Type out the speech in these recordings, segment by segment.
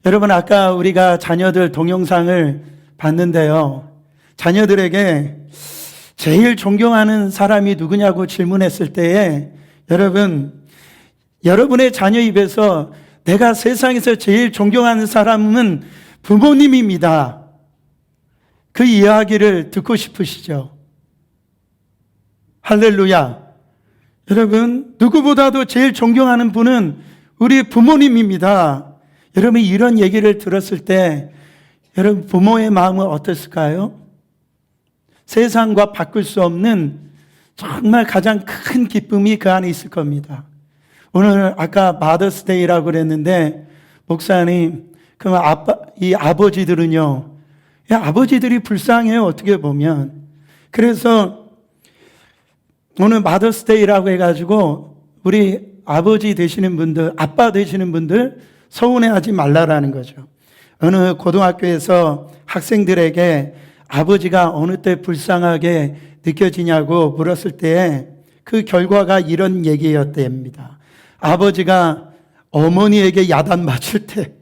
여러분, 아까 우리가 자녀들 동영상을 봤는데요. 자녀들에게 제일 존경하는 사람이 누구냐고 질문했을 때에 여러분의 자녀 입에서 내가 세상에서 제일 존경하는 사람은 부모님입니다. 그 이야기를 듣고 싶으시죠? 할렐루야. 여러분, 누구보다도 제일 존경하는 분은 우리 부모님입니다. 여러분, 이런 얘기를 들었을 때 여러분 부모의 마음은 어땠을까요? 세상과 바꿀 수 없는 정말 가장 큰 기쁨이 그 안에 있을 겁니다. 오늘 아까 마더스데이라고 그랬는데 목사님, 그럼 이 아버지들은요, 아버지들이 불쌍해요, 어떻게 보면. 그래서 오늘 마더스데이라고 해가지고 우리 아버지 되시는 분들, 아빠 되시는 분들 서운해하지 말라라는 거죠. 어느 고등학교에서 학생들에게 아버지가 어느 때 불쌍하게 느껴지냐고 물었을 때 그 결과가 이런 얘기였답니다. 아버지가 어머니에게 야단 맞을 때,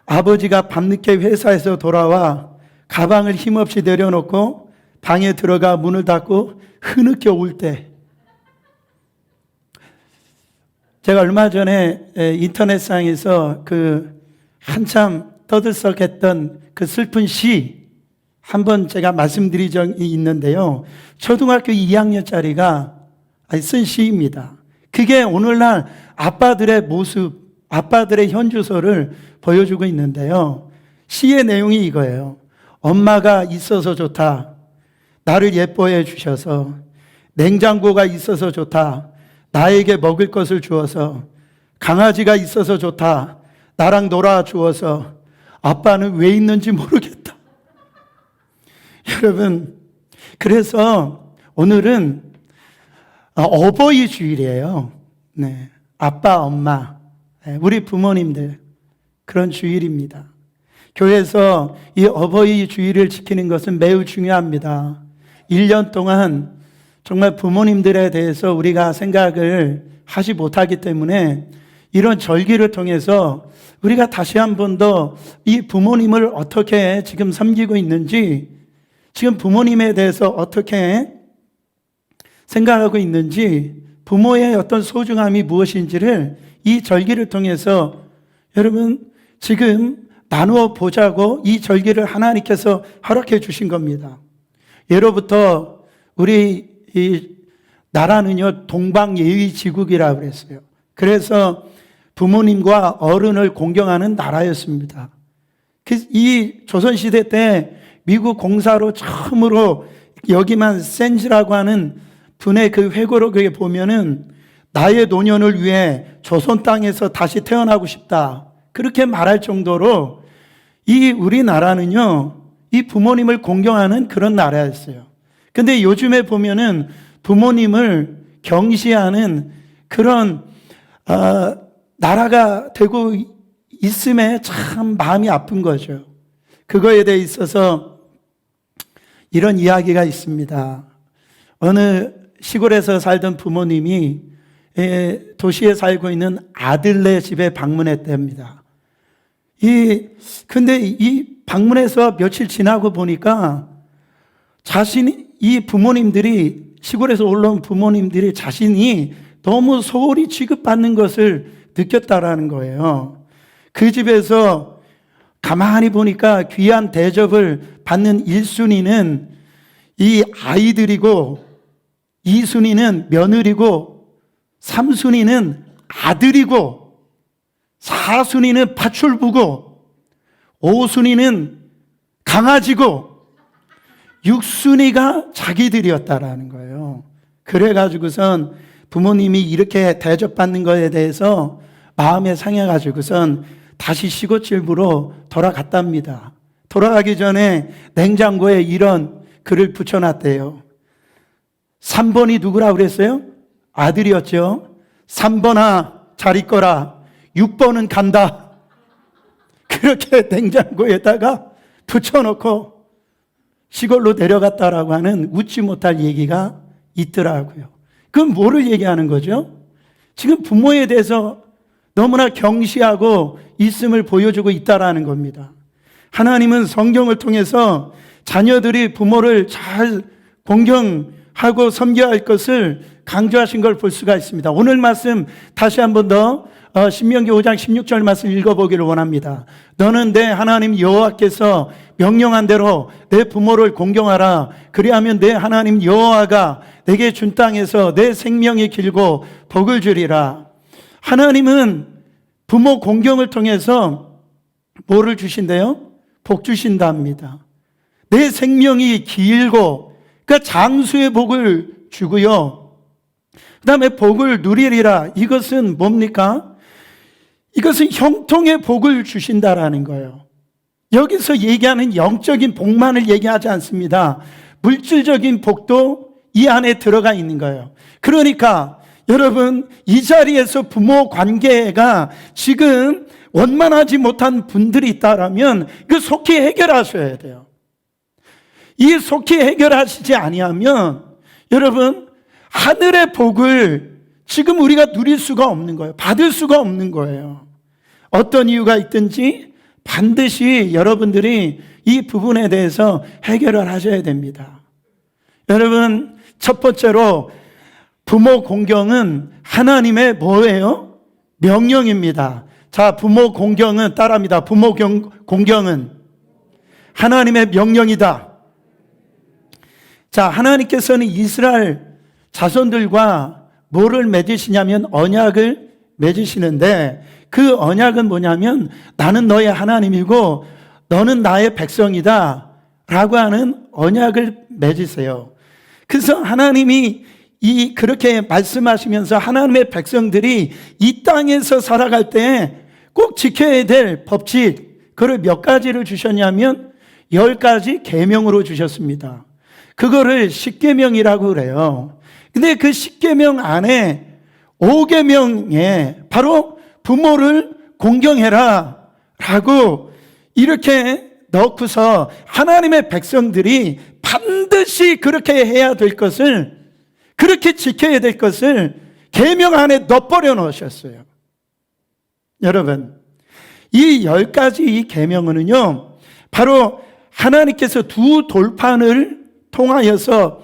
아버지가 밤늦게 회사에서 돌아와 가방을 힘없이 내려놓고 방에 들어가 문을 닫고 흐느껴 울 때, 제가 얼마 전에 인터넷상에서 그 한참 떠들썩했던 그 슬픈 시 한번 제가 말씀드린 적이 있는데요. 초등학교 2학년짜리가 쓴 시입니다. 그게 오늘날 아빠들의 모습, 아빠들의 현주소를 보여주고 있는데요. 시의 내용이 이거예요. 엄마가 있어서 좋다. 나를 예뻐해 주셔서. 냉장고가 있어서 좋다. 나에게 먹을 것을 주어서. 강아지가 있어서 좋다. 나랑 놀아 주어서. 아빠는 왜 있는지 모르겠다. 여러분, 그래서 오늘은 어버이 주일이에요. 네, 아빠, 엄마, 우리 부모님들, 그런 주일입니다. 교회에서 이 어버이 주일을 지키는 것은 매우 중요합니다. 1년 동안 정말 부모님들에 대해서 우리가 생각을 하지 못하기 때문에 이런 절기를 통해서 우리가 다시 한 번 더 이 부모님을 어떻게 지금 섬기고 있는지, 지금 부모님에 대해서 어떻게 생각하고 있는지, 부모의 어떤 소중함이 무엇인지를 이 절기를 통해서 여러분 지금 나누어 보자고 이 절기를 하나님께서 허락해 주신 겁니다. 예로부터 우리 이 나라는요, 동방예의지국이라고 그랬어요. 그래서 부모님과 어른을 공경하는 나라였습니다. 이 조선시대 때 미국 공사로 처음으로 여기만 센지라고 하는 분의 그 회고로 그게 보면은 나의 노년을 위해 조선 땅에서 다시 태어나고 싶다, 그렇게 말할 정도로 이 우리나라는요, 이 부모님을 공경하는 그런 나라였어요. 근데 요즘에 보면은 부모님을 경시하는 그런 나라가 되고 있음에 참 마음이 아픈 거죠. 그거에 대해 있어서 이런 이야기가 있습니다. 어느 시골에서 살던 부모님이 도시에 살고 있는 아들네 집에 방문했답니다. 근데 이 방문해서 며칠 지나고 보니까 이 부모님들이, 시골에서 올라온 부모님들이 자신이 너무 소홀히 취급받는 것을 느꼈다라는 거예요. 그 집에서 가만히 보니까 귀한 대접을 받는 1순위는 이 아이들이고, 2순위는 며느리고, 3순위는 아들이고, 4순위는 파출부고, 5순위는 강아지고, 6순위가 자기들이었다라는 거예요. 그래가지고선 부모님이 이렇게 대접받는 것에 대해서 마음에 상해가지고선 다시 시골집으로 돌아갔답니다. 돌아가기 전에 냉장고에 이런 글을 붙여놨대요. 3번이 누구라고 그랬어요? 아들이었죠. 3번아 잘 있거라. 6번은 간다. 그렇게 냉장고에다가 붙여놓고 시골로 내려갔다라고 하는 웃지 못할 얘기가 있더라고요. 그건 뭐를 얘기하는 거죠? 지금 부모에 대해서 너무나 경시하고 있음을 보여주고 있다라는 겁니다. 하나님은 성경을 통해서 자녀들이 부모를 잘 공경하고 섬겨야 할 것을 강조하신 걸 볼 수가 있습니다. 오늘 말씀 다시 한 번 더 신명기 5장 16절 말씀 읽어보기를 원합니다. 너는 내 하나님 여호와께서 명령한 대로 내 부모를 공경하라. 그리하면 내 하나님 여호와가 내게 준 땅에서 내 생명이 길고 복을 주리라. 하나님은 부모 공경을 통해서 뭐를 주신대요? 복 주신답니다. 내 생명이 길고, 그러니까 장수의 복을 주고요. 그 다음에 복을 누리리라. 이것은 뭡니까? 이것은 형통의 복을 주신다라는 거예요. 여기서 얘기하는 영적인 복만을 얘기하지 않습니다. 물질적인 복도 이 안에 들어가 있는 거예요. 그러니까 여러분, 이 자리에서 부모 관계가 지금 원만하지 못한 분들이 있다라면 그 속히 해결하셔야 돼요. 이 속히 해결하시지 아니하면 여러분, 하늘의 복을 지금 우리가 누릴 수가 없는 거예요. 받을 수가 없는 거예요. 어떤 이유가 있든지 반드시 여러분들이 이 부분에 대해서 해결을 하셔야 됩니다. 여러분, 첫 번째로 부모 공경은 하나님의 뭐예요? 명령입니다. 자, 부모 공경은 따라합니다. 부모 공경은 하나님의 명령이다. 자, 하나님께서는 이스라엘 자손들과 뭐를 맺으시냐면 언약을 맺으시는데, 그 언약은 뭐냐면 나는 너의 하나님이고 너는 나의 백성이다 라고 하는 언약을 맺으세요. 그래서 하나님이 그렇게 말씀하시면서 하나님의 백성들이 이 땅에서 살아갈 때 꼭 지켜야 될 법칙, 그걸 몇 가지를 주셨냐면 10가지 계명으로 주셨습니다. 그거를 십계명이라고 그래요. 근데 그 십계명 안에 5계명에 바로 부모를 공경해라 라고 이렇게 넣고서 하나님의 백성들이 반드시 그렇게 해야 될 것을, 그렇게 지켜야 될 것을 계명 안에 넣어버려 놓으셨어요. 여러분, 이 10가지 이 계명은요, 바로 하나님께서 두 돌판을 통하여서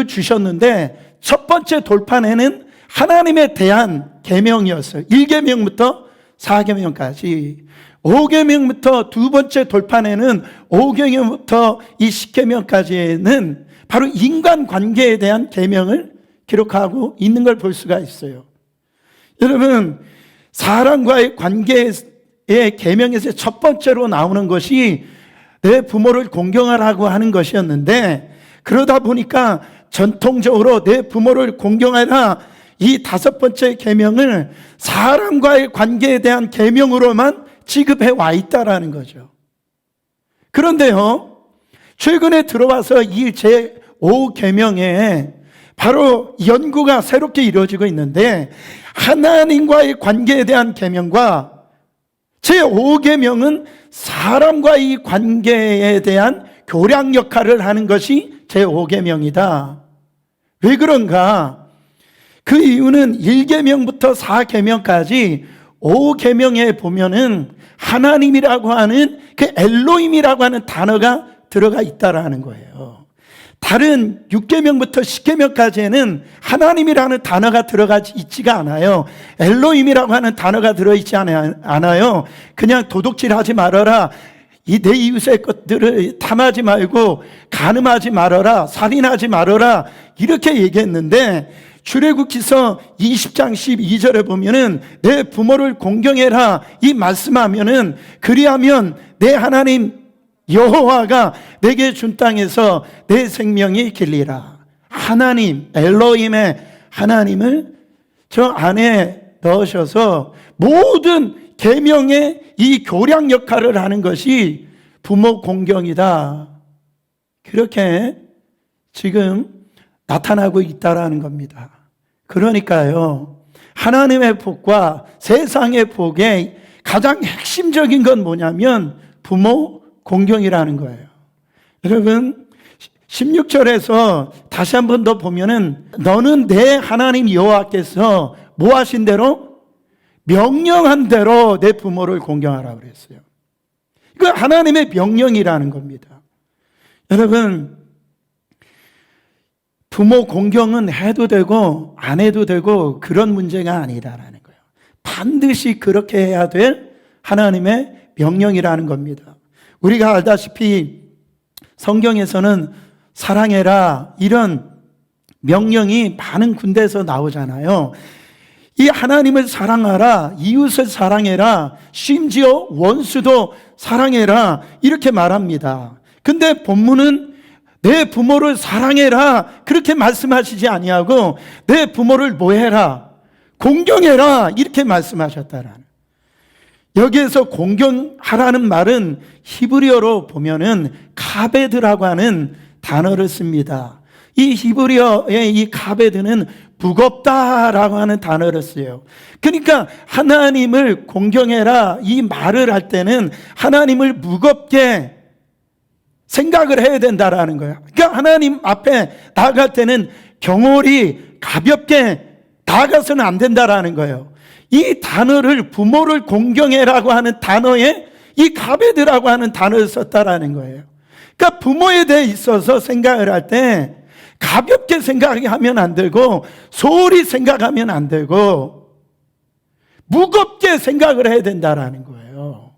주셨는데, 첫 번째 돌판에는 하나님에 대한 계명이었어요. 1계명부터 4계명까지. 5계명부터 두 번째 돌판에는 5계명부터 이 10계명까지는 바로 인간관계에 대한 계명을 기록하고 있는 걸 볼 수가 있어요. 여러분, 사람과의 관계의 계명에서 첫 번째로 나오는 것이 내 부모를 공경하라고 하는 것이었는데, 그러다 보니까 전통적으로 내 부모를 공경하라, 이 5번째 계명을 사람과의 관계에 대한 계명으로만 지급해 와 있다라는 거죠. 그런데요, 최근에 들어와서 이 제5계명에 바로 연구가 새롭게 이루어지고 있는데, 하나님과의 관계에 대한 계명과 제5계명은 사람과의 관계에 대한 교량 역할을 하는 것이 제5계명이다. 왜 그런가? 그 이유는 1계명부터 4계명까지 5계명에 보면은 하나님이라고 하는 그 엘로힘이라고 하는 단어가 들어가 있다라는 거예요. 다른 6계명부터 10계명까지에는 하나님이라는 단어가 들어가 있지가 않아요. 엘로힘이라고 하는 단어가 들어있지 않아요. 그냥 도둑질하지 말아라, 내 이웃의 것들을 탐하지 말고 간음하지 말아라, 살인하지 말아라, 이렇게 얘기했는데, 출애굽기서 20장 12절에 보면은 내 부모를 공경해라 이 말씀하면은, 그리하면 내 하나님 여호와가 내게 준 땅에서 내 생명이 길리라. 하나님, 엘로힘의 하나님을 저 안에 넣으셔서 모든 계명의 이 교량 역할을 하는 것이 부모 공경이다. 그렇게 지금 나타나고 있다라는 겁니다. 그러니까요, 하나님의 복과 세상의 복의 가장 핵심적인 건 뭐냐면 부모 공경이라는 거예요. 여러분, 16절에서 다시 한 번 더 보면은 너는 내 하나님 여호와께서 뭐 하신 대로? 명령한 대로 내 부모를 공경하라 그랬어요. 이거 하나님의 명령이라는 겁니다. 여러분, 부모 공경은 해도 되고 안 해도 되고 그런 문제가 아니다라는 거예요. 반드시 그렇게 해야 될 하나님의 명령이라는 겁니다. 우리가 알다시피 성경에서는 사랑해라 이런 명령이 많은 군데에서 나오잖아요. 이 하나님을 사랑하라, 이웃을 사랑해라, 심지어 원수도 사랑해라 이렇게 말합니다. 근데 본문은 내 부모를 사랑해라 그렇게 말씀하시지 아니하고 내 부모를 뭐 해라? 공경해라 이렇게 말씀하셨다라는. 여기에서 공경하라는 말은 히브리어로 보면은 카베드라고 하는 단어를 씁니다. 이 히브리어의 이 카베드는 무겁다라고 하는 단어를 써요. 그러니까 하나님을 공경해라 이 말을 할 때는 하나님을 무겁게 생각을 해야 된다라는 거예요. 그러니까 하나님 앞에 나아갈 때는 경홀히 가볍게 나아가서는 안 된다라는 거예요. 이 단어를 부모를 공경해라고 하는 단어에 이 가베드라고 하는 단어를 썼다라는 거예요. 그러니까 부모에 대해 있어서 생각을 할 때 가볍게 생각하면 안 되고 소홀히 생각하면 안 되고 무겁게 생각을 해야 된다라는 거예요.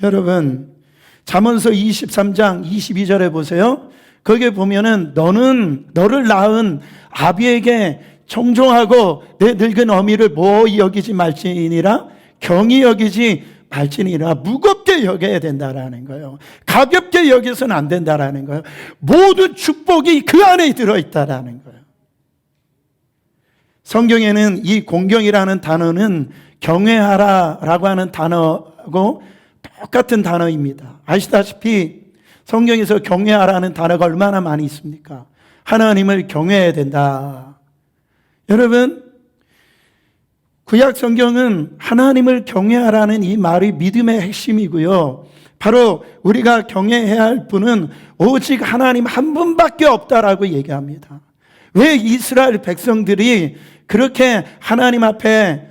여러분, 잠언서 23장 22절에 보세요. 거기에 보면은 너를 낳은 아비에게 청종하고 내 늙은 어미를 뭐 여기지 말지니라 경히 여기지 말지니라 무겁게 여겨야 된다라는 거예요. 가볍게 여겨서는 안 된다라는 거예요. 모든 축복이 그 안에 들어있다라는 거예요. 성경에는 이 공경이라는 단어는 경외하라라고 하는 단어하고 똑같은 단어입니다. 아시다시피 성경에서 경외하라는 단어가 얼마나 많이 있습니까? 하나님을 경외해야 된다. 여러분, 구약 성경은 하나님을 경외하라는 이 말이 믿음의 핵심이고요. 바로 우리가 경외해야 할 분은 오직 하나님 한 분밖에 없다라고 얘기합니다. 왜 이스라엘 백성들이 그렇게 하나님 앞에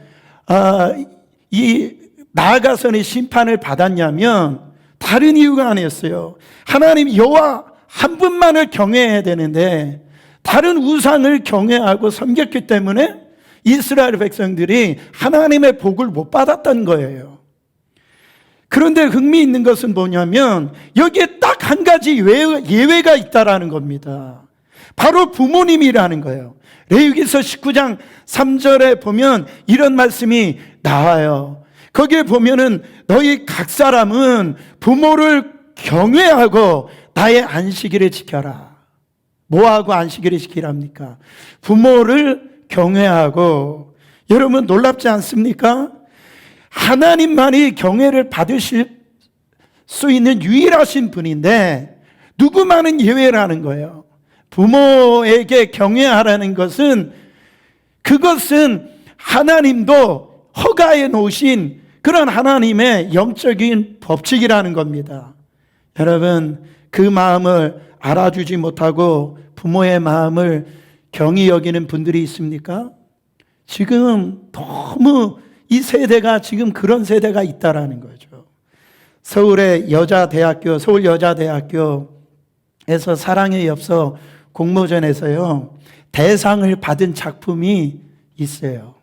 나아가서는 심판을 받았냐면 다른 이유가 아니었어요. 하나님 여호와 한 분만을 경외해야 되는데 다른 우상을 경외하고 섬겼기 때문에 이스라엘 백성들이 하나님의 복을 못 받았던 거예요. 그런데 흥미있는 것은 뭐냐면 여기에 딱 한 가지 예외가 있다라는 겁니다. 바로 부모님이라는 거예요. 레위기서 19장 3절에 보면 이런 말씀이 나와요. 거기에 보면은 너희 각 사람은 부모를 경외하고 나의 안식일을 지켜라. 뭐하고 안식일을 지키랍니까? 부모를 경외하고. 여러분 놀랍지 않습니까? 하나님만이 경외를 받으실 수 있는 유일하신 분인데 누구만은 예외라는 거예요. 부모에게 경외하라는 것은 그것은 하나님도 허가해 놓으신 그런 하나님의 영적인 법칙이라는 겁니다. 여러분 그 마음을 알아주지 못하고 부모의 마음을 경히 여기는 분들이 있습니까? 지금 너무 이 세대가 지금 그런 세대가 있다라는 거죠. 서울의 여자대학교, 서울여자대학교에서 사랑의 엽서 공모전에서요 대상을 받은 작품이 있어요.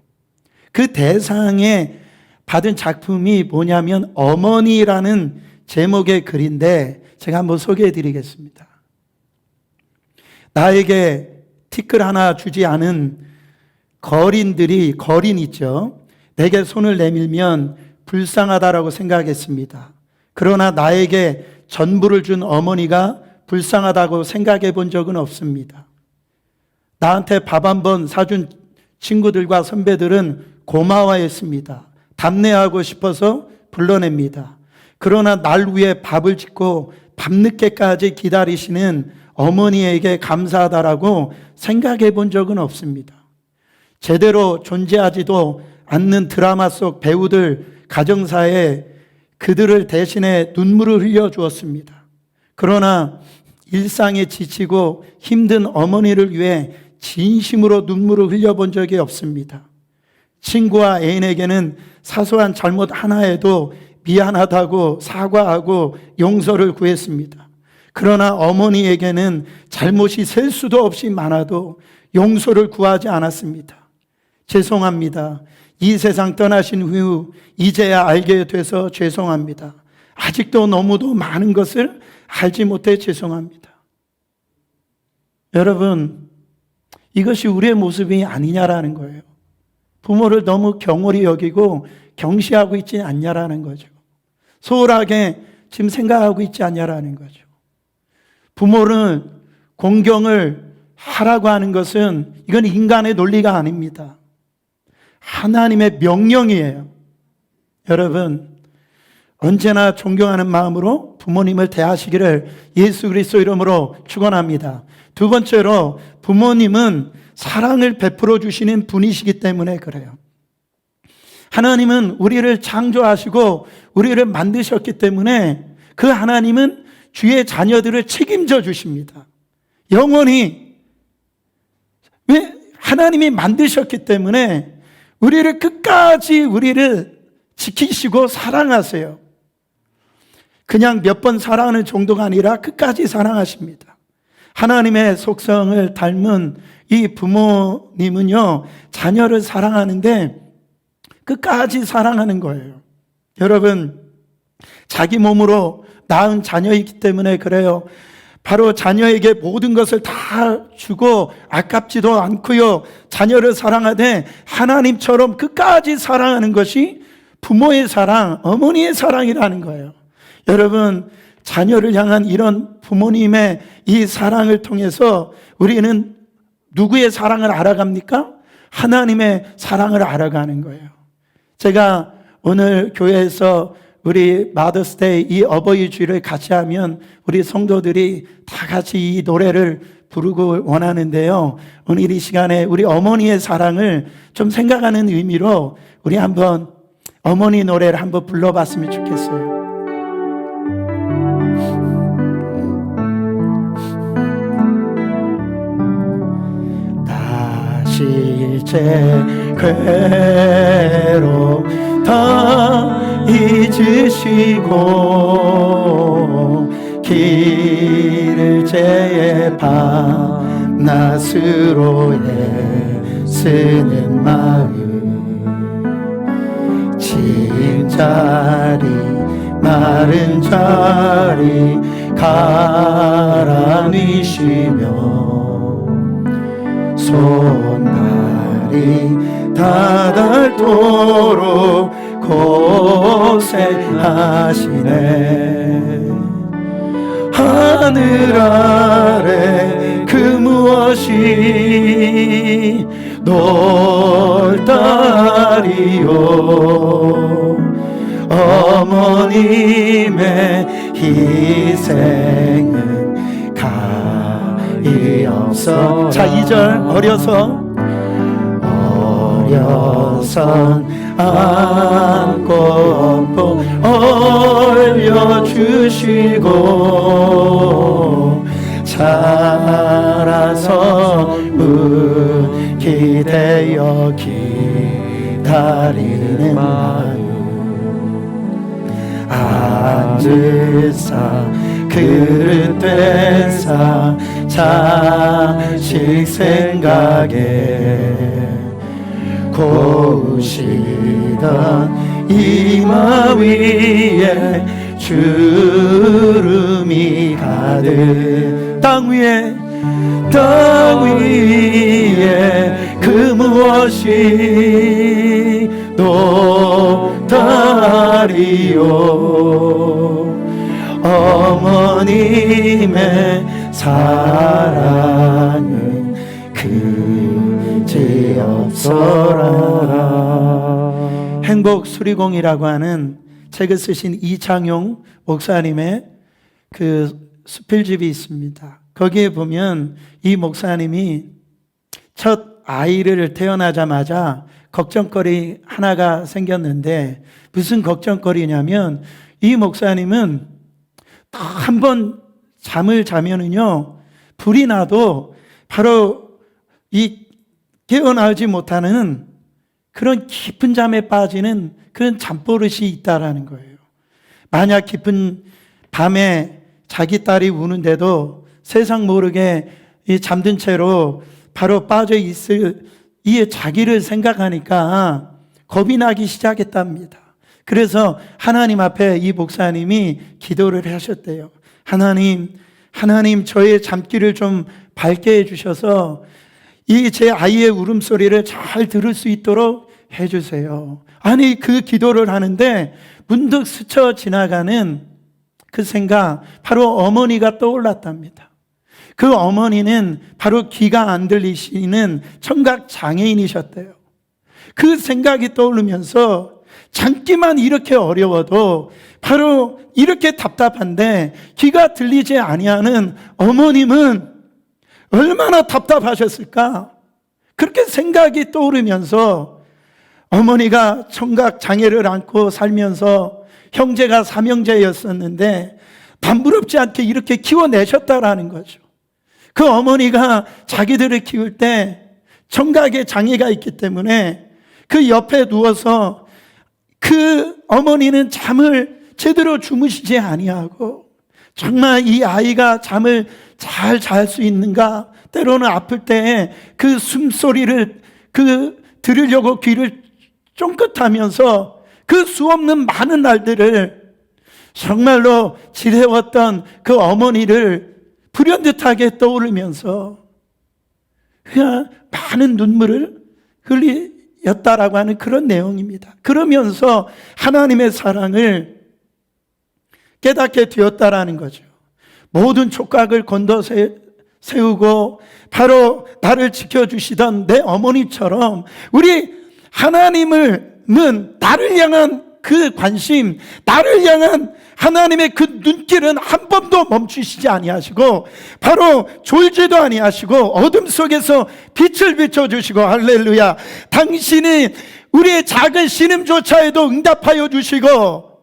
그 대상에 받은 작품이 뭐냐면 어머니라는 제목의 글인데 제가 한번 소개해 드리겠습니다. 나에게 티끌 하나 주지 않은 거린 있죠. 내게 손을 내밀면 불쌍하다라고 생각했습니다. 그러나 나에게 전부를 준 어머니가 불쌍하다고 생각해 본 적은 없습니다. 나한테 밥 한 번 사준 친구들과 선배들은 고마워했습니다. 답례하고 싶어서 불러냅니다. 그러나 날 위해 밥을 짓고 밤늦게까지 기다리시는 어머니에게 감사하다라고 생각해 본 적은 없습니다. 제대로 존재하지도 않는 드라마 속 배우들 가정사에 그들을 대신해 눈물을 흘려 주었습니다. 그러나 일상에 지치고 힘든 어머니를 위해 진심으로 눈물을 흘려본 적이 없습니다. 친구와 애인에게는 사소한 잘못 하나에도 미안하다고 사과하고 용서를 구했습니다. 그러나 어머니에게는 잘못이 셀 수도 없이 많아도 용서를 구하지 않았습니다. 죄송합니다. 이 세상 떠나신 후 이제야 알게 돼서 죄송합니다. 아직도 너무도 많은 것을 알지 못해 죄송합니다. 여러분, 이것이 우리의 모습이 아니냐라는 거예요. 부모를 너무 경홀히 여기고 경시하고 있지 않냐라는 거죠. 소홀하게 지금 생각하고 있지 않냐라는 거죠. 부모를 공경을 하라고 하는 것은 이건 인간의 논리가 아닙니다. 하나님의 명령이에요. 여러분, 언제나 존경하는 마음으로 부모님을 대하시기를 예수 그리스도 이름으로 축원합니다. 두 번째로, 부모님은 사랑을 베풀어 주시는 분이시기 때문에 그래요. 하나님은 우리를 창조하시고 우리를 만드셨기 때문에 그 하나님은 주의 자녀들을 책임져 주십니다. 영원히. 왜? 하나님이 만드셨기 때문에 우리를 끝까지 우리를 지키시고 사랑하세요. 그냥 몇 번 사랑하는 정도가 아니라 끝까지 사랑하십니다. 하나님의 속성을 닮은 이 부모님은요, 자녀를 사랑하는데 끝까지 사랑하는 거예요. 여러분, 자기 몸으로 낳은 자녀이기 때문에 그래요. 바로 자녀에게 모든 것을 다 주고 아깝지도 않고요, 자녀를 사랑하되 하나님처럼 끝까지 사랑하는 것이 부모의 사랑, 어머니의 사랑이라는 거예요. 여러분, 자녀를 향한 이런 부모님의 이 사랑을 통해서 우리는 누구의 사랑을 알아갑니까? 하나님의 사랑을 알아가는 거예요. 제가 오늘 교회에서 우리 마더스데이, 이 어버이 주일을 같이 하면 우리 성도들이 다 같이 이 노래를 부르고 원하는데요, 오늘 이 시간에 우리 어머니의 사랑을 좀 생각하는 의미로 우리 한번 어머니 노래를 한번 불러봤으면 좋겠어요. 실제 괴로 다 잊으시고 길을제의 밤낮으로 애쓰는 마음, 진 자리 마른 자리 가라니시며 손발이 다닳도록 고생하시네. 하늘 아래 그 무엇이 놀다리요. 어머님의 희생은 가히 없어. 자, 2절 어려선 안고 업고 올려주시고 자라서 기대어 기다리는 마음, 앉으사 그릇 되사 자식 생각에 고우시던 이마 위에 주름이 가득, 땅 위에 그 무엇이 높다리요. 어머님의 사랑은 그지없어라. 행복 수리공이라고 하는 책을 쓰신 이창용 목사님의 그 수필집이 있습니다. 거기에 보면 이 목사님이 첫 아이를 태어나자마자 걱정거리 하나가 생겼는데, 무슨 걱정거리냐면 이 목사님은 한 번 잠을 자면은요, 불이 나도 바로 이 깨어나지 못하는 그런 깊은 잠에 빠지는 그런 잠버릇이 있다라는 거예요. 만약 깊은 밤에 자기 딸이 우는데도 세상 모르게 잠든 채로 바로 빠져 있을 이 자기를 생각하니까 겁이 나기 시작했답니다. 그래서 하나님 앞에 이 목사님이 기도를 하셨대요. 하나님 저의 잠기를 좀 밝게 해주셔서 이 제 아이의 울음소리를 잘 들을 수 있도록 해주세요. 아니, 그 기도를 하는데 문득 스쳐 지나가는 그 생각, 바로 어머니가 떠올랐답니다. 그 어머니는 바로 귀가 안 들리시는 청각 장애인이셨대요. 그 생각이 떠오르면서 잠기만 이렇게 어려워도 바로 이렇게 답답한데 귀가 들리지 아니하는 어머님은 얼마나 답답하셨을까? 그렇게 생각이 떠오르면서 어머니가 청각 장애를 안고 살면서 형제가 삼형제였었는데 남부럽지 않게 이렇게 키워내셨다라는 거죠. 그 어머니가 자기들을 키울 때 청각에 장애가 있기 때문에 그 옆에 누워서 그 어머니는 잠을 제대로 주무시지 아니하고 정말 이 아이가 잠을 잘 잘 수 있는가, 때로는 아플 때 그 숨소리를 들으려고 귀를 쫑긋하면서 그 수없는 많은 날들을 정말로 지새웠던 그 어머니를 불현듯하게 떠오르면서 그냥 많은 눈물을 흘렸다라고 하는 그런 내용입니다. 그러면서 하나님의 사랑을 깨닫게 되었다라는 거죠. 모든 촉각을 건져 세우고 바로 나를 지켜주시던 내 어머니처럼 우리 하나님은 나를 향한 그 관심, 나를 향한 하나님의 그 눈길은 한 번도 멈추시지 아니하시고 바로 졸지도 아니하시고 어둠 속에서 빛을 비춰주시고, 할렐루야, 당신이 우리의 작은 신음조차에도 응답하여 주시고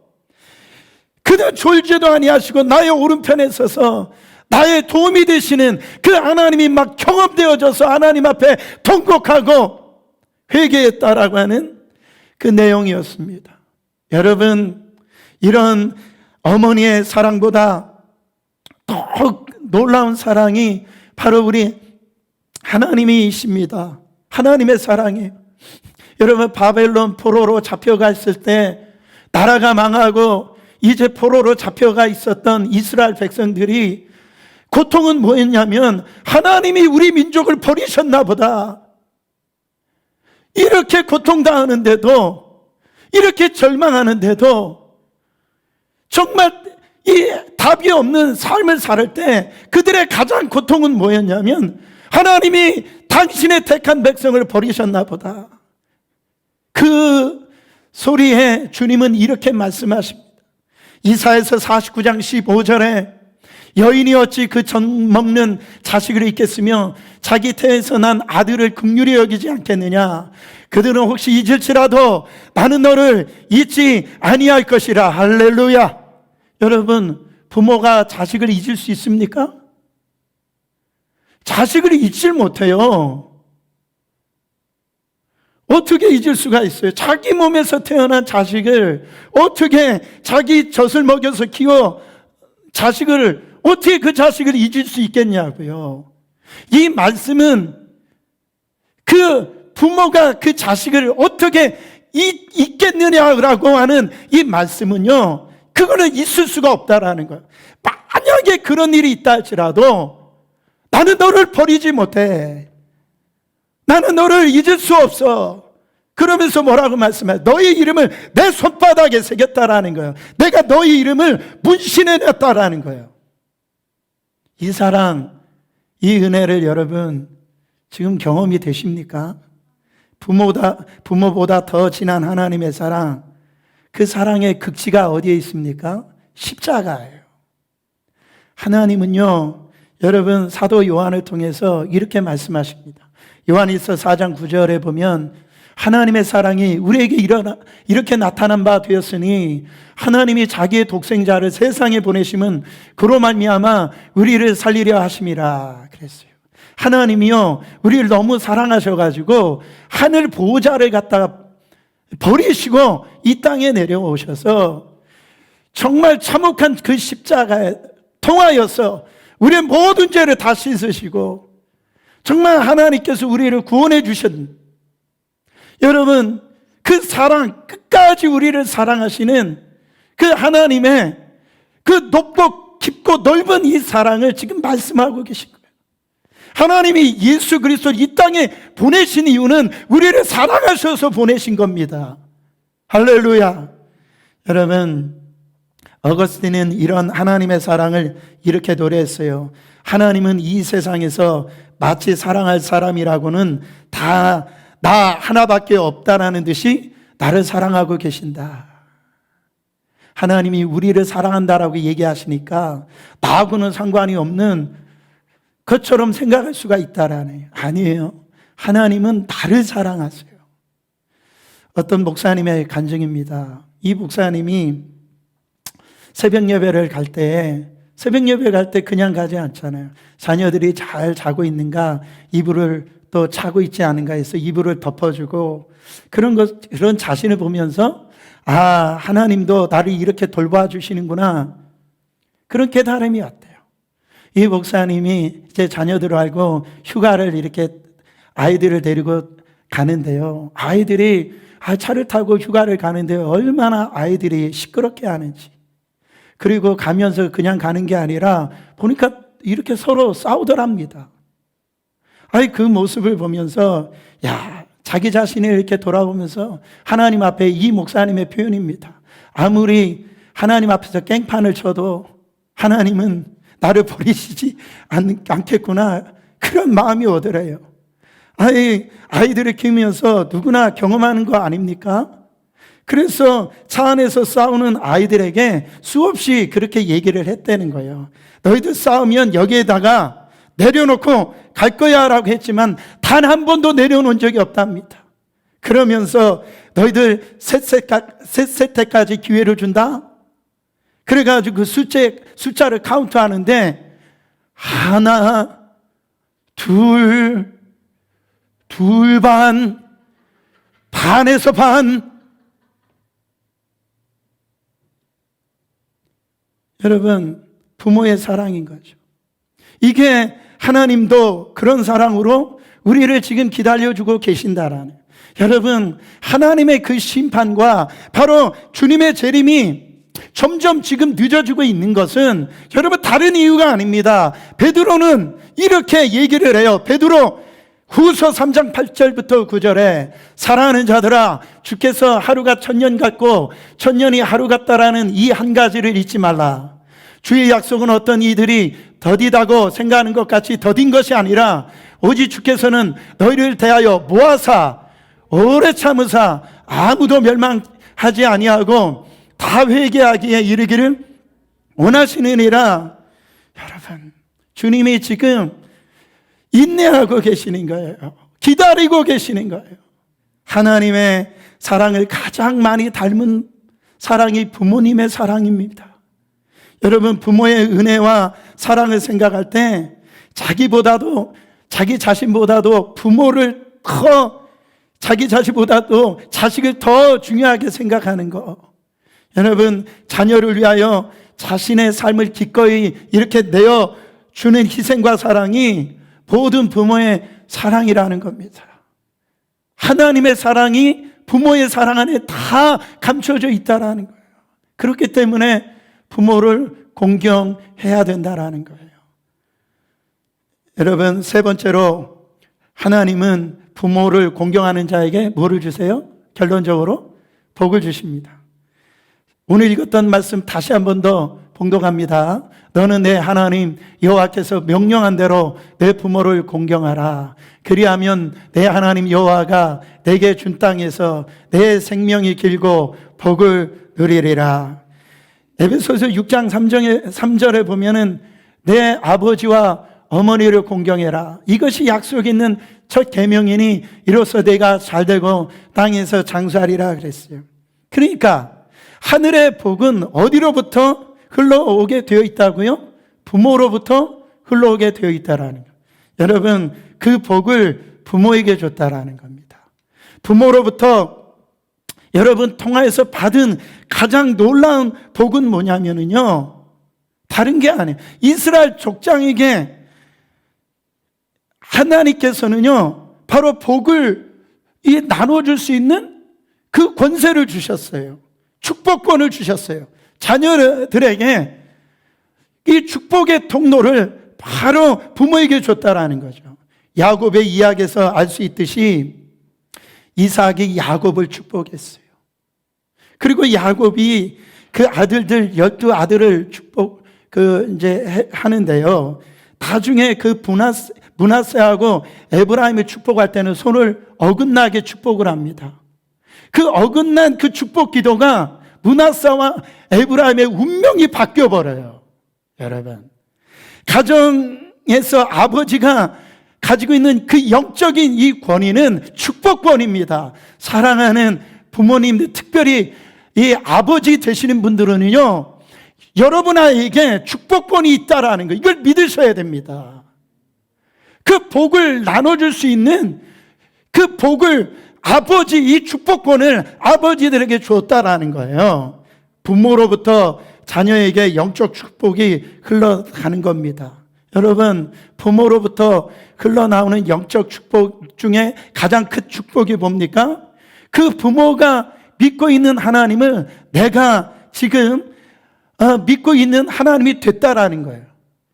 그는 졸지도 아니하시고 나의 오른편에 서서 나의 도움이 되시는 그 하나님이 막 경험되어져서 하나님 앞에 통곡하고 회개했다라고 하는 그 내용이었습니다. 여러분, 이런 어머니의 사랑보다 더욱 놀라운 사랑이 바로 우리 하나님이십니다. 하나님의 사랑이에요. 여러분, 바벨론 포로로 잡혀갔을 때 나라가 망하고 이제 포로로 잡혀가 있었던 이스라엘 백성들이 고통은 뭐였냐면 하나님이 우리 민족을 버리셨나 보다. 이렇게 고통당하는데도, 이렇게 절망하는데도 정말 이 답이 없는 삶을 살 때 그들의 가장 고통은 뭐였냐면 하나님이 당신의 택한 백성을 버리셨나 보다. 그 소리에 주님은 이렇게 말씀하십니다. 이사야서 49장 15절에 여인이 어찌 그 젖 먹는 자식을 잊겠으며 자기 태에서 난 아들을 긍휼히 여기지 않겠느냐. 그들은 혹시 잊을지라도 나는 너를 잊지 아니할 것이라. 할렐루야. 여러분, 부모가 자식을 잊을 수 있습니까? 자식을 잊질 못해요. 어떻게 잊을 수가 있어요? 자기 몸에서 태어난 자식을 어떻게, 자기 젖을 먹여서 키워 자식을 어떻게 그 자식을 잊을 수 있겠냐고요. 이 말씀은 그 부모가 그 자식을 어떻게 잊겠느냐라고 하는 이 말씀은요, 그거는 있을 수가 없다라는 거예요. 만약에 그런 일이 있다 할지라도 나는 너를 버리지 못해. 나는 너를 잊을 수 없어. 그러면서 뭐라고 말씀해? 너의 이름을 내 손바닥에 새겼다라는 거예요. 내가 너의 이름을 문신해냈다라는 거예요. 이 사랑, 이 은혜를 여러분 지금 경험이 되십니까? 부모보다 더 진한 하나님의 사랑, 그 사랑의 극치가 어디에 있습니까? 십자가예요. 하나님은요, 여러분 사도 요한을 통해서 이렇게 말씀하십니다. 요한일서 4장 9절에 보면 하나님의 사랑이 우리에게 이렇게 나타난 바 되었으니 하나님이 자기의 독생자를 세상에 보내심은 그로 말미암아 우리를 살리려 하심이라 그랬어요. 하나님이요, 우리를 너무 사랑하셔가지고 하늘 보호자를 갖다가 버리시고 이 땅에 내려오셔서 정말 참혹한 그 십자가에 통하여서 우리의 모든 죄를 다 씻으시고 정말 하나님께서 우리를 구원해 주신, 여러분 그 사랑, 끝까지 우리를 사랑하시는 그 하나님의 그 높고 깊고 넓은 이 사랑을 지금 말씀하고 계신 거예요. 하나님이 예수 그리스도를 이 땅에 보내신 이유는 우리를 사랑하셔서 보내신 겁니다. 할렐루야. 여러분, 어거스틴은 이런 하나님의 사랑을 이렇게 노래했어요. 하나님은 이 세상에서 마치 사랑할 사람이라고는 다 나 하나밖에 없다라는 듯이 나를 사랑하고 계신다. 하나님이 우리를 사랑한다라고 얘기하시니까 나하고는 상관이 없는 것처럼 생각할 수가 있다라네. 아니에요. 하나님은 나를 사랑하세요. 어떤 목사님의 간증입니다. 이 목사님이 새벽 예배를 갈 때, 새벽 예배 갈 때 그냥 가지 않잖아요. 자녀들이 잘 자고 있는가, 이불을 또 자고 있지 않은가 해서 이불을 덮어주고, 그런 자신을 보면서 아, 하나님도 나를 이렇게 돌봐주시는구나, 그런 깨달음이 왔대요. 이 목사님이 이제 자녀들을 알고 휴가를 이렇게 아이들을 데리고 가는데요. 아이들이 차를 타고 휴가를 가는데 얼마나 아이들이 시끄럽게 하는지. 그리고 가면서 그냥 가는 게 아니라 보니까 이렇게 서로 싸우더랍니다. 그 모습을 보면서 자기 자신을 이렇게 돌아보면서 하나님 앞에, 이 목사님의 표현입니다, 아무리 하나님 앞에서 깽판을 쳐도 하나님은 나를 버리시지 않겠구나, 그런 마음이 오더래요. 아이들을 키우면서 누구나 경험하는 거 아닙니까? 그래서 차 안에서 싸우는 아이들에게 수없이 그렇게 얘기를 했다는 거예요. 너희들 싸우면 여기에다가 내려놓고 갈 거야 라고 했지만 단 한 번도 내려놓은 적이 없답니다. 그러면서 너희들 셋 때까지 기회를 준다? 그래가지고 그 숫자를 카운트하는데 하나, 둘 반, 반에서 반. 여러분, 부모의 사랑인 거죠. 이게 하나님도 그런 사랑으로 우리를 지금 기다려주고 계신다라는, 여러분, 하나님의 그 심판과 바로 주님의 재림이 점점 지금 늦어지고 있는 것은 여러분 다른 이유가 아닙니다. 베드로는 이렇게 얘기를 해요. 베드로 후서 3장 8절부터 9절에 사랑하는 자들아, 주께서 하루가 천년 같고 천년이 하루 같다라는 이 한 가지를 잊지 말라. 주의 약속은 어떤 이들이 더디다고 생각하는 것 같이 더딘 것이 아니라 오직 주께서는 너희를 대하여 모아사 오래 참으사 아무도 멸망하지 아니하고 다 회개하기에 이르기를 원하시느니라. 여러분, 주님이 지금 인내하고 계시는 거예요. 기다리고 계시는 거예요. 하나님의 사랑을 가장 많이 닮은 사랑이 부모님의 사랑입니다. 여러분, 부모의 은혜와 사랑을 생각할 때 자기보다도, 자기 자신보다도 부모를 자기 자신보다도 자식을 더 중요하게 생각하는 거. 여러분, 자녀를 위하여 자신의 삶을 기꺼이 이렇게 내어주는 희생과 사랑이 모든 부모의 사랑이라는 겁니다. 하나님의 사랑이 부모의 사랑 안에 다 감춰져 있다라는 거예요. 그렇기 때문에 부모를 공경해야 된다라는 거예요. 여러분, 세 번째로 하나님은 부모를 공경하는 자에게 뭐를 주세요? 결론적으로 복을 주십니다. 오늘 읽었던 말씀 다시 한 번 더 봉독합니다. 너는 내 하나님 여호와께서 명령한 대로 내 부모를 공경하라. 그리하면 내 하나님 여호와가 내게 준 땅에서 내 생명이 길고 복을 누리리라. 에베소서 6장 3절에 보면은 내 아버지와 어머니를 공경해라. 이것이 약속 있는 첫 계명이니 이로써 내가 잘되고 땅에서 장수하리라 그랬어요. 그러니까 하늘의 복은 어디로부터 흘러오게 되어 있다고요? 부모로부터 흘러오게 되어 있다라는 거예요. 여러분, 그 복을 부모에게 줬다라는 겁니다. 부모로부터 여러분 통화에서 받은 가장 놀라운 복은 뭐냐면요, 다른 게 아니에요. 이스라엘 족장에게 하나님께서는요 바로 복을 나눠줄 수 있는 그 권세를 주셨어요. 축복권을 주셨어요. 자녀들에게 이 축복의 통로를 바로 부모에게 줬다라는 거죠. 야곱의 이야기에서 알 수 있듯이 이삭이 야곱을 축복했어요. 그리고 야곱이 그 아들들 12아들을 하는데요, 나중에 그 므낫세하고 에브라임을 축복할 때는 손을 어긋나게 축복을 합니다. 그 어긋난 그 축복 기도가 므낫세와 에브라임의 운명이 바뀌어버려요. 여러분, 가정에서 아버지가 가지고 있는 그 영적인 이 권위는 축복권입니다. 사랑하는 부모님들, 특별히 이 아버지 되시는 분들은요, 여러분 아이에게 축복권이 있다라는 거, 이걸 믿으셔야 됩니다. 그 복을 나눠줄 수 있는 그 복을 이 축복권을 아버지들에게 줬다라는 거예요. 부모로부터 자녀에게 영적 축복이 흘러가는 겁니다. 여러분, 부모로부터 흘러나오는 영적 축복 중에 가장 큰 축복이 뭡니까? 그 부모가 믿고 있는 하나님을 내가 지금 믿고 있는 하나님이 됐다라는 거예요.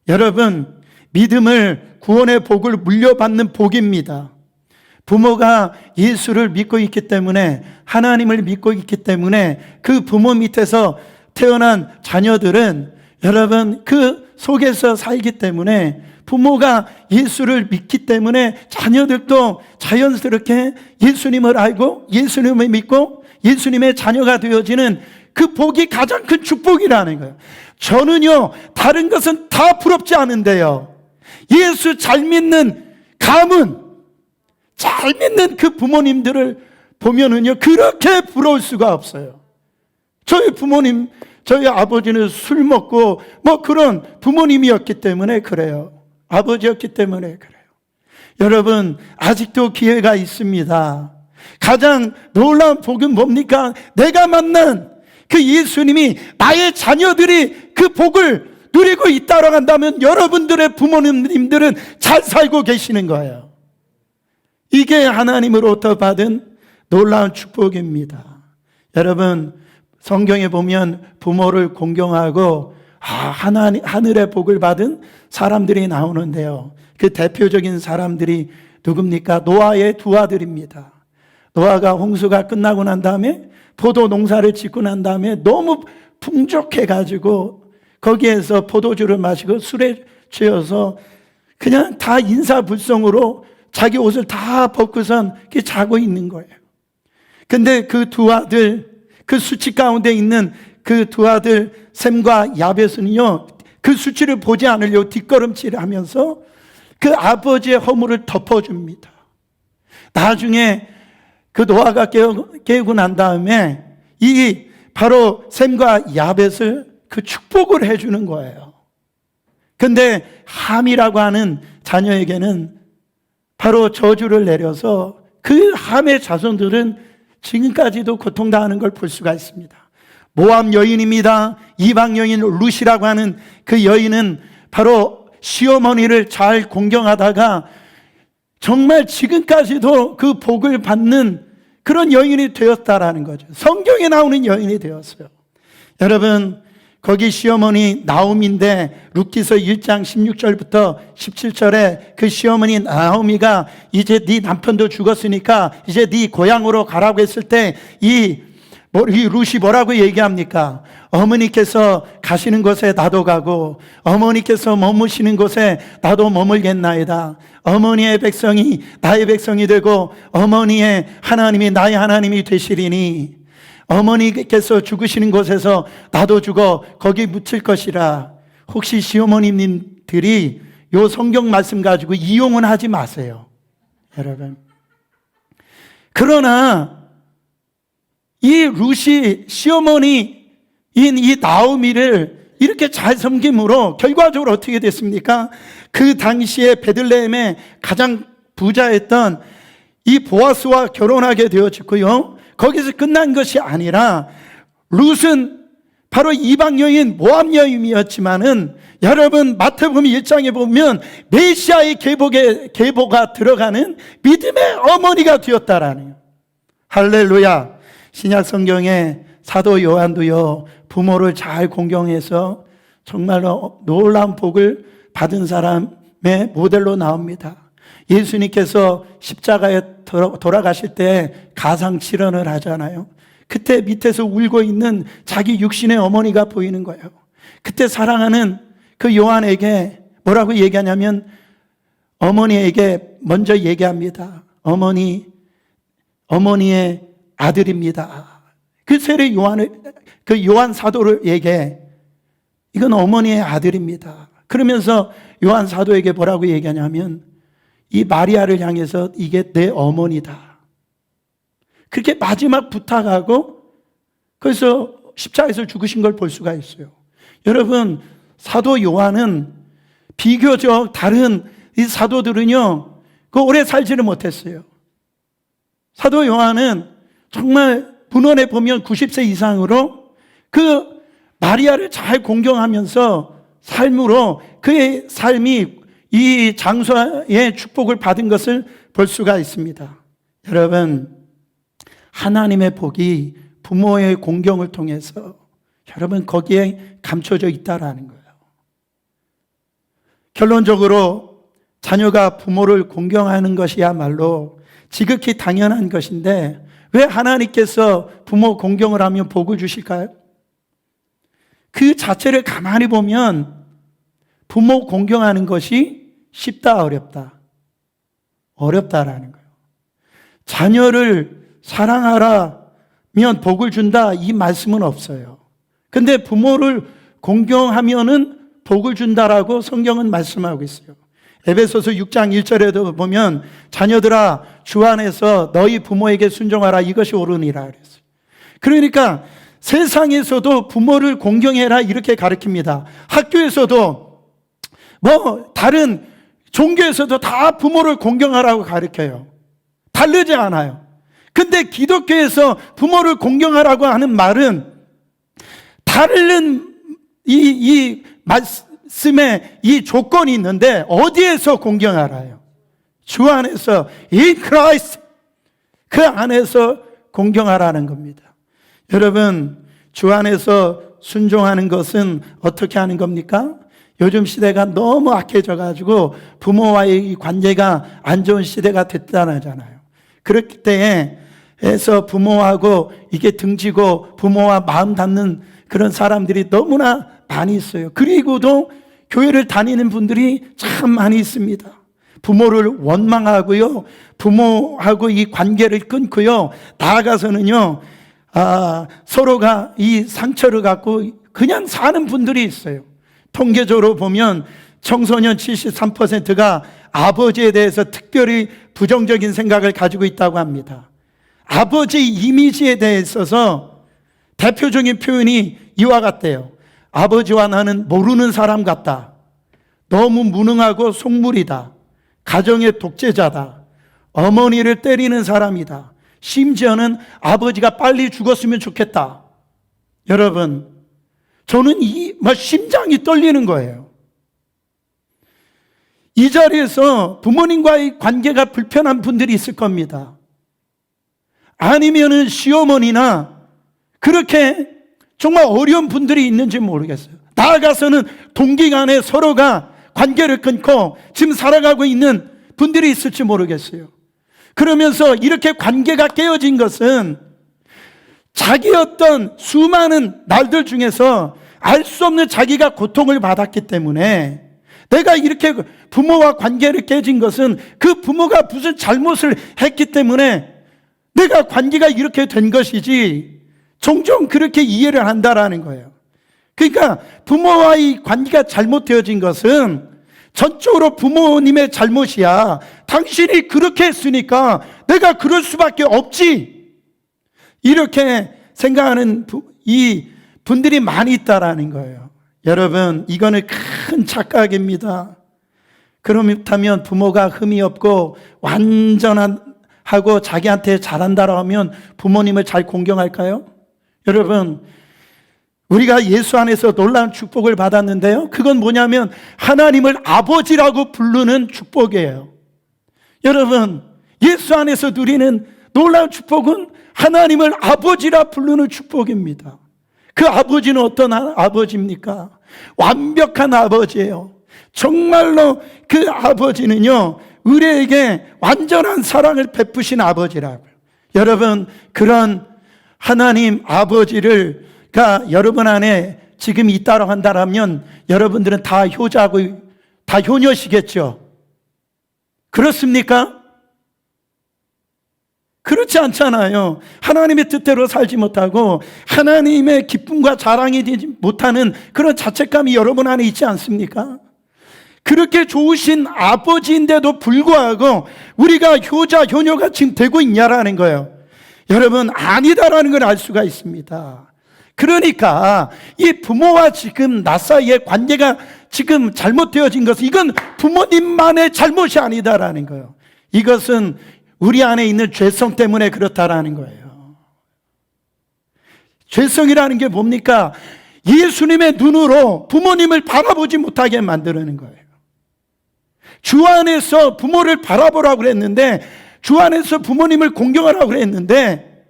여러분, 믿음을, 구원의 복을 물려받는 복입니다. 부모가 예수를 믿고 있기 때문에, 하나님을 믿고 있기 때문에 그 부모 밑에서 태어난 자녀들은 여러분 그 속에서 살기 때문에, 부모가 예수를 믿기 때문에 자녀들도 자연스럽게 예수님을 알고 예수님을 믿고 예수님의 자녀가 되어지는 그 복이 가장 큰 축복이라는 거예요. 저는요 다른 것은 다 부럽지 않은데요, 예수 잘 믿는 가문, 잘 믿는 그 부모님들을 보면은요 그렇게 부러울 수가 없어요. 저희 부모님, 저희 아버지는 술 먹고 그런 부모님이었기 때문에 그래요. 아버지였기 때문에 그래요. 여러분, 아직도 기회가 있습니다. 가장 놀라운 복은 뭡니까? 내가 만난 그 예수님이 나의 자녀들이 그 복을 누리고 있다고 한다면 여러분들의 부모님들은 잘 살고 계시는 거예요. 이게 하나님으로부터 받은 놀라운 축복입니다. 여러분, 성경에 보면 부모를 공경하고 하늘의 복을 받은 사람들이 나오는데요, 그 대표적인 사람들이 누굽니까? 노아의 두 아들입니다. 노아가 홍수가 끝나고 난 다음에 포도 농사를 짓고 난 다음에 너무 풍족해가지고 거기에서 포도주를 마시고 술에 취해서 그냥 다 인사불성으로 자기 옷을 다 벗고선 자고 있는 거예요. 근데 그 두 아들, 그 수치 가운데 있는 그 두 아들 셈과 야벳은요 그 수치를 보지 않으려고 뒷걸음질을 하면서 그 아버지의 허물을 덮어줍니다. 나중에 그 노아가 깨우고 난 다음에 이 바로 셈과 야벳을 그 축복을 해주는 거예요. 근데 함이라고 하는 자녀에게는 바로 저주를 내려서 그 함의 자손들은 지금까지도 고통당하는 걸 볼 수가 있습니다. 모압 여인입니다. 이방 여인 룻이라고 하는 그 여인은 바로 시어머니를 잘 공경하다가 정말 지금까지도 그 복을 받는 그런 여인이 되었다라는 거죠. 성경에 나오는 여인이 되었어요. 여러분, 거기 시어머니 나오미인데 룻기서 1장 16절부터 17절에 그 시어머니 나오미가 이제 네 남편도 죽었으니까 이제 네 고향으로 가라고 했을 때 이 룻이 뭐라고 얘기합니까? 어머니께서 가시는 곳에 나도 가고 어머니께서 머무시는 곳에 나도 머물겠나이다. 어머니의 백성이 나의 백성이 되고 어머니의 하나님이 나의 하나님이 되시리니 어머니께서 죽으시는 곳에서 나도 죽어 거기 묻힐 것이라. 혹시 시어머님들이 요 성경 말씀 가지고 이용은 하지 마세요, 여러분. 그러나 이 룻이 시어머니인 이 나오미를 이렇게 잘 섬김으로 결과적으로 어떻게 됐습니까? 그 당시에 베들레헴에 가장 부자였던 이 보아스와 결혼하게 되어졌고요, 거기서 끝난 것이 아니라 룻은 바로 이방 여인, 모압 여인이었지만은 여러분 마태복음 1장에 보면 메시아의 계보가 들어가는 믿음의 어머니가 되었다라는. 할렐루야. 신약 성경에 사도 요한도요, 부모를 잘 공경해서 정말로 놀라운 복을 받은 사람의 모델로 나옵니다. 예수님께서 십자가에 돌아가실 때 가상칠언을 하잖아요. 그때 밑에서 울고 있는 자기 육신의 어머니가 보이는 거예요. 그때 사랑하는 그 요한에게 뭐라고 얘기하냐면 어머니에게 먼저 얘기합니다. 어머니의 아들입니다. 그 세례 요한 사도에게 이건 어머니의 아들입니다. 그러면서 요한 사도에게 뭐라고 얘기하냐면 이 마리아를 향해서 이게 내 어머니다. 그렇게 마지막 부탁하고 그래서 십자가에서 죽으신 걸 볼 수가 있어요. 여러분, 사도 요한은 비교적 다른 이 사도들은요, 그 오래 살지를 못했어요. 사도 요한은 정말 문헌에 보면 90세 이상으로 그 마리아를 잘 공경하면서 삶으로 그의 삶이 이 장소의 축복을 받은 것을 볼 수가 있습니다. 여러분, 하나님의 복이 부모의 공경을 통해서 여러분 거기에 감춰져 있다라는 거예요. 결론적으로 자녀가 부모를 공경하는 것이야말로 지극히 당연한 것인데 왜 하나님께서 부모 공경을 하면 복을 주실까요? 그 자체를 가만히 보면 부모 공경하는 것이 쉽다, 어렵다? 어렵다라는 거예요. 자녀를 사랑하라면 복을 준다, 이 말씀은 없어요. 근데 부모를 공경하면은 복을 준다라고 성경은 말씀하고 있어요. 에베소서 6장 1절에도 보면 자녀들아 주 안에서 너희 부모에게 순종하라, 이것이 옳으니라 그랬어요. 그러니까 세상에서도 부모를 공경해라 이렇게 가르칩니다. 학교에서도 뭐 다른 종교에서도 다 부모를 공경하라고 가르쳐요. 다르지 않아요. 근데 기독교에서 부모를 공경하라고 하는 말은 다른 이 말씀에 이 조건이 있는데 어디에서 공경하라요? 주 안에서, in Christ, 그 안에서 공경하라는 겁니다. 여러분, 주 안에서 순종하는 것은 어떻게 하는 겁니까? 요즘 시대가 너무 악해져 가지고 부모와의 관계가 안 좋은 시대가 됐다잖아요. 그렇기 때에서 부모하고 이게 등지고 부모와 마음 닿는 그런 사람들이 너무나 많이 있어요. 그리고도 교회를 다니는 분들이 참 많이 있습니다. 부모를 원망하고요, 부모하고 이 관계를 끊고요, 나아가서는요, 서로가 이 상처를 갖고 그냥 사는 분들이 있어요. 통계적으로 보면 청소년 73%가 아버지에 대해서 특별히 부정적인 생각을 가지고 있다고 합니다. 아버지 이미지에 대해 있어서 대표적인 표현이 이와 같대요. 아버지와 나는 모르는 사람 같다. 너무 무능하고 속물이다. 가정의 독재자다. 어머니를 때리는 사람이다. 심지어는 아버지가 빨리 죽었으면 좋겠다. 여러분, 저는 심장이 떨리는 거예요. 이 자리에서 부모님과의 관계가 불편한 분들이 있을 겁니다. 아니면은 시어머니나 그렇게 정말 어려운 분들이 있는지 모르겠어요. 나아가서는 동기 간에 서로가 관계를 끊고 지금 살아가고 있는 분들이 있을지 모르겠어요. 그러면서 이렇게 관계가 깨어진 것은 자기 어떤 수많은 날들 중에서 알 수 없는 자기가 고통을 받았기 때문에 내가 이렇게 부모와 관계를 깨진 것은 그 부모가 무슨 잘못을 했기 때문에 내가 관계가 이렇게 된 것이지, 종종 그렇게 이해를 한다라는 거예요. 그러니까 부모와의 관계가 잘못되어진 것은 전적으로 부모님의 잘못이야. 당신이 그렇게 했으니까 내가 그럴 수밖에 없지. 이렇게 생각하는 이 분들이 많이 있다라는 거예요. 여러분, 이거는 큰 착각입니다. 그렇다면 부모가 흠이 없고 완전한 하고 자기한테 잘한다라고 하면 부모님을 잘 공경할까요? 여러분, 우리가 예수 안에서 놀라운 축복을 받았는데요, 그건 뭐냐면 하나님을 아버지라고 부르는 축복이에요. 여러분, 예수 안에서 누리는 놀라운 축복은 하나님을 아버지라 부르는 축복입니다. 그 아버지는 어떤 아버지입니까? 완벽한 아버지예요. 정말로 그 아버지는요, 우리에게 완전한 사랑을 베푸신 아버지라고요. 여러분, 그런 하나님 아버지가 여러분 안에 지금 있다고 한다면 여러분들은 다 효자고 다 효녀시겠죠? 그렇습니까? 그렇지 않잖아요. 하나님의 뜻대로 살지 못하고 하나님의 기쁨과 자랑이 되지 못하는 그런 자책감이 여러분 안에 있지 않습니까? 그렇게 좋으신 아버지인데도 불구하고 우리가 효자, 효녀가 지금 되고 있냐라는 거예요. 여러분, 아니다라는 걸 알 수가 있습니다. 그러니까 이 부모와 지금 나 사이의 관계가 지금 잘못되어진 것은 이건 부모님만의 잘못이 아니다라는 거예요. 이것은 우리 안에 있는 죄성 때문에 그렇다라는 거예요. 죄성이라는 게 뭡니까? 예수님의 눈으로 부모님을 바라보지 못하게 만드는 거예요. 주 안에서 부모를 바라보라고 그랬는데, 주 안에서 부모님을 공경하라고 그랬는데,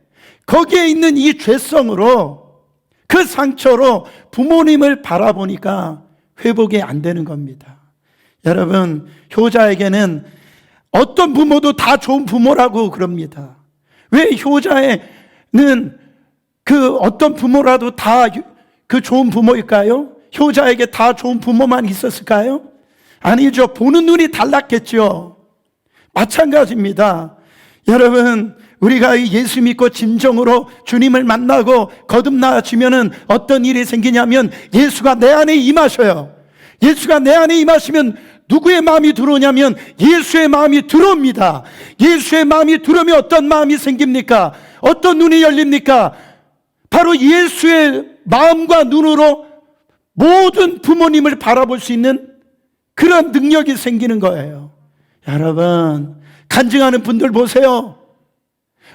거기에 있는 이 죄성으로, 그 상처로 부모님을 바라보니까 회복이 안 되는 겁니다. 여러분, 효자에게는 어떤 부모도 다 좋은 부모라고 그럽니다. 왜 효자에는 그 어떤 부모라도 다 그 좋은 부모일까요? 효자에게 다 좋은 부모만 있었을까요? 아니죠. 보는 눈이 달랐겠죠. 마찬가지입니다. 여러분, 우리가 예수 믿고 진정으로 주님을 만나고 거듭나지면은 어떤 일이 생기냐면 예수가 내 안에 임하셔요. 예수가 내 안에 임하시면 누구의 마음이 들어오냐면 예수의 마음이 들어옵니다. 예수의 마음이 들어오면 어떤 마음이 생깁니까? 어떤 눈이 열립니까? 바로 예수의 마음과 눈으로 모든 부모님을 바라볼 수 있는 그런 능력이 생기는 거예요. 여러분, 간증하는 분들 보세요.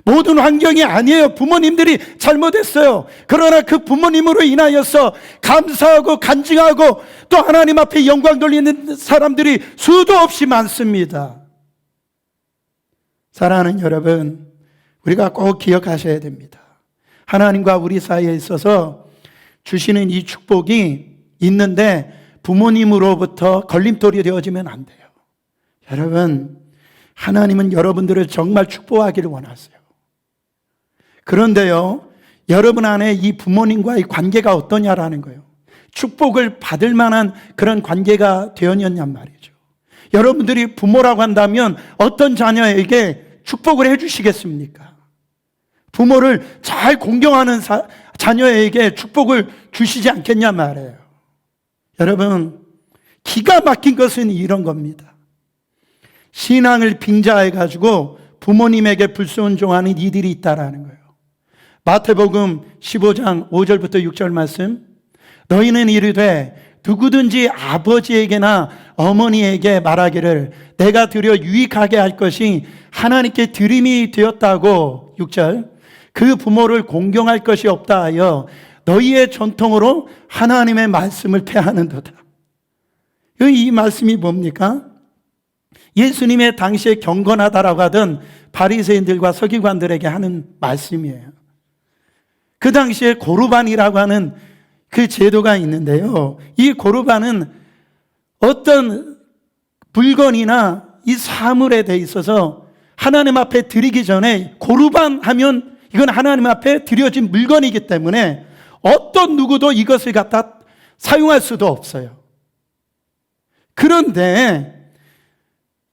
모든 환경이 아니에요. 부모님들이 잘못했어요. 그러나 그 부모님으로 인하여서 감사하고 간증하고 또 하나님 앞에 영광 돌리는 사람들이 수도 없이 많습니다. 사랑하는 여러분, 우리가 꼭 기억하셔야 됩니다. 하나님과 우리 사이에 있어서 주시는 이 축복이 있는데 부모님으로부터 걸림돌이 되어지면 안 돼요. 여러분, 하나님은 여러분들을 정말 축복하기를 원하세요. 그런데요, 여러분 안에 이 부모님과의 관계가 어떠냐라는 거예요. 축복을 받을 만한 그런 관계가 되었냔 말이죠. 여러분들이 부모라고 한다면 어떤 자녀에게 축복을 해주시겠습니까? 부모를 잘 공경하는 자녀에게 축복을 주시지 않겠냐 말이에요. 여러분, 기가 막힌 것은 이런 겁니다. 신앙을 빙자해가지고 부모님에게 불순종하는 이들이 있다라는 거예요. 마태복음 15장 5절부터 6절 말씀, 너희는 이르되 누구든지 아버지에게나 어머니에게 말하기를 내가 드려 유익하게 할 것이 하나님께 드림이 되었다고, 6절, 그 부모를 공경할 것이 없다 하여 너희의 전통으로 하나님의 말씀을 폐하는도다. 이 말씀이 뭡니까? 예수님의 당시에 경건하다라고 하던 바리새인들과 서기관들에게 하는 말씀이에요. 그 당시에 고르반이라고 하는 그 제도가 있는데요, 이 고르반은 어떤 물건이나 이 사물에 대해 있어서 하나님 앞에 드리기 전에 고르반 하면 이건 하나님 앞에 드려진 물건이기 때문에 어떤 누구도 이것을 갖다 사용할 수도 없어요. 그런데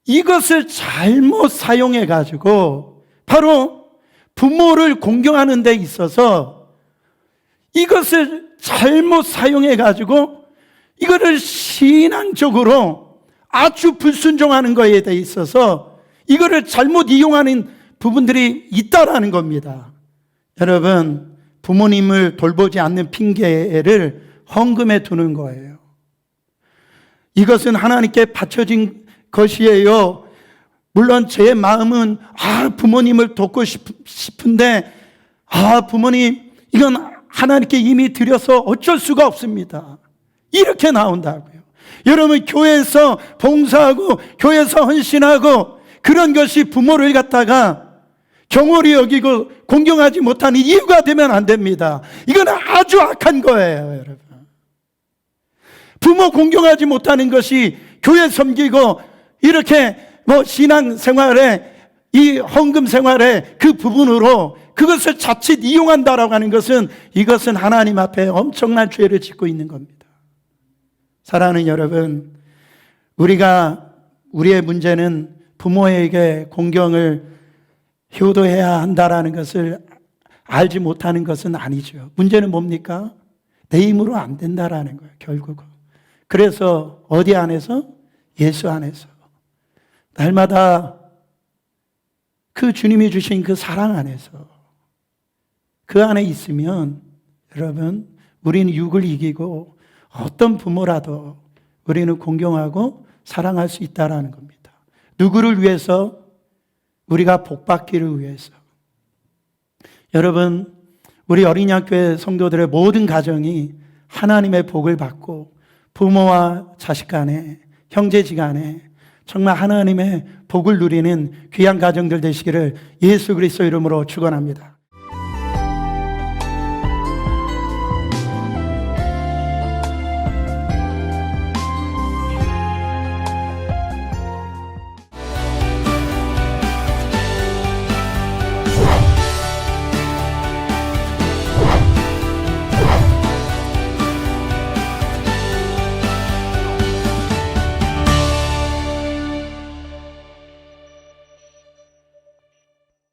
이것을 잘못 사용해 가지고 바로 부모를 공경하는 데 있어서 이것을 잘못 사용해 가지고 이거를 신앙적으로 아주 불순종하는 것에 대해 있어서 이거를 잘못 이용하는 부분들이 있다라는 겁니다. 여러분, 부모님을 돌보지 않는 핑계를 헌금에 두는 거예요. 이것은 하나님께 바쳐진 것이에요. 물론 제 마음은 부모님을 돕고 싶은데 부모님 이건 하나님께 이미 드려서 어쩔 수가 없습니다. 이렇게 나온다고요. 여러분, 교회에서 봉사하고 교회에서 헌신하고 그런 것이 부모를 갖다가 경홀히 여기고 공경하지 못하는 이유가 되면 안 됩니다. 이건 아주 악한 거예요, 여러분. 부모 공경하지 못하는 것이 교회 섬기고 이렇게 신앙 생활에 이 헌금 생활에 그 부분으로 그것을 자칫 이용한다라고 하는 것은 이것은 하나님 앞에 엄청난 죄를 짓고 있는 겁니다. 사랑하는 여러분, 우리의 문제는 부모에게 공경을 효도해야 한다라는 것을 알지 못하는 것은 아니죠. 문제는 뭡니까? 내 힘으로 안 된다라는 거예요, 결국은. 그래서 어디 안에서? 예수 안에서. 날마다 그 주님이 주신 그 사랑 안에서 그 안에 있으면 여러분, 우리는 육을 이기고 어떤 부모라도 우리는 공경하고 사랑할 수 있다라는 겁니다. 누구를 위해서? 우리가 복받기를 위해서. 여러분, 우리 어린이학교의 성도들의 모든 가정이 하나님의 복을 받고 부모와 자식 간에, 형제지간에 정말 하나님의 복을 누리는 귀한 가정들 되시기를 예수 그리스도 이름으로 축원합니다.